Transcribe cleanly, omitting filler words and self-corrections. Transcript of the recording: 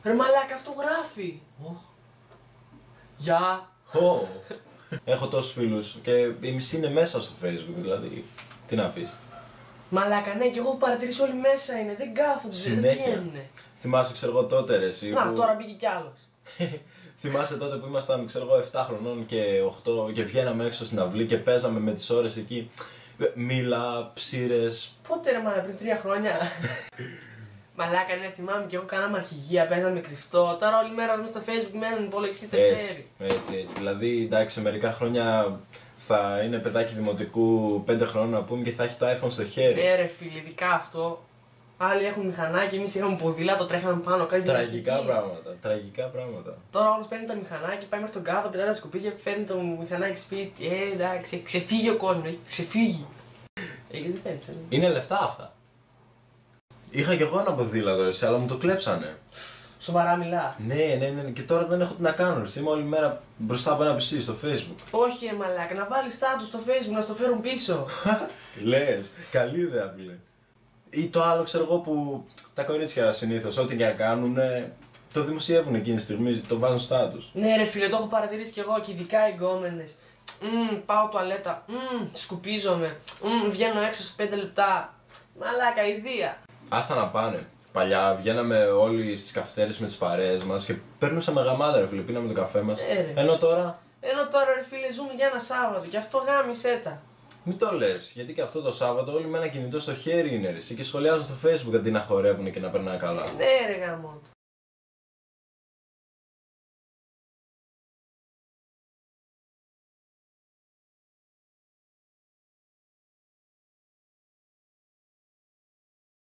Ρε μαλάκα, αυτό γράφει. Γεια. Έχω τόσους φίλους και οι μισοί είναι μέσα στο Facebook, δηλαδή. Τι να πεις. Μαλάκα, ναι, και εγώ έχω παρατηρήσει όλοι μέσα είναι. Δεν κάθονται, δεν βγαίνουνε. Θυμάσαι, ξέρω εγώ τότε ρε εσύ. Να, τώρα μπήκε κι άλλος. Θυμάσαι τότε που ήμασταν, ξέρω εγώ, 7 χρονών και 8 και βγαίναμε έξω στην αυλή και παίζαμε με τις ώρες εκεί. Μήλα, ψήρες. Πότε ρε μάνα, πριν 3 χρόνια. Μαλάκα, ναι, θυμάμαι και εγώ κάναμε αρχηγία, παίζαμε κρυφτό. Τώρα όλη μέρα μέσα στο Facebook μένουν υπολογιστή σε χέρι. Έτσι. Δηλαδή, εντάξει, σε μερικά χρόνια θα είναι παιδάκι δημοτικού 5 χρόνων να πούμε και θα έχει το iPhone στο χέρι. Ναι, ρε φίλε, ειδικά αυτό. Άλλοι έχουν μηχανάκι, εμείς είχαμε ποδήλατο, τρέχαμε πάνω κάτω. Τραγικά πράγματα. Τώρα όλος παίρνει το μηχανάκι, πάει μέχρι τον κάδο, πετάει τα σκουπίδια, φέρνει το μηχανάκι σπίτι. Εντάξει, ξεφύγει ο κόσμος, έχει ξεφύγει. Γιατί φαίνεται. Είναι λεφτά αυτά. Είχα κι εγώ ένα ποδήλατο εσύ, αλλά μου το κλέψανε. Σοβαρά μιλάς. Ναι, και τώρα δεν έχω τι να κάνω. Είμαι όλη μέρα μπροστά από ένα PC στο Facebook. Όχι, ρε μαλάκα, να βάλει status στο Facebook να στο φέρουν πίσω. Λες, καλή ιδέα, φίλε. Ή το άλλο, ξέρω εγώ, που τα κορίτσια συνήθως, ό,τι και να κάνουν, το δημοσιεύουν εκείνη τη στιγμή, το βάζουν status. Ναι, ρε φίλε, το έχω παρατηρήσει κι εγώ και ειδικά οι γκόμενες. Πάω τουαλέτα. Σκουπίζομαι. Βγαίνω έξω σε 5 λεπτά. Μαλάκα, ιδέα. Άστα να πάνε. Παλιά βγαίναμε όλοι στις καφετέρειες με τις παρέες μας και παίρνουσαμε γαμάδα, ρε φίλε, πίναμε τον καφέ μας. Ενώ τώρα, ρε φίλε, ζούμε για ένα Σάββατο και αυτό γάμισε τα. μην το λες, γιατί και αυτό το Σάββατο όλοι με ένα κινητό στο χέρι είναι ρε, και σχολιάζουν στο Facebook αντί να χορεύουν και να περνάνε καλά. Ναι, ρε γάμο.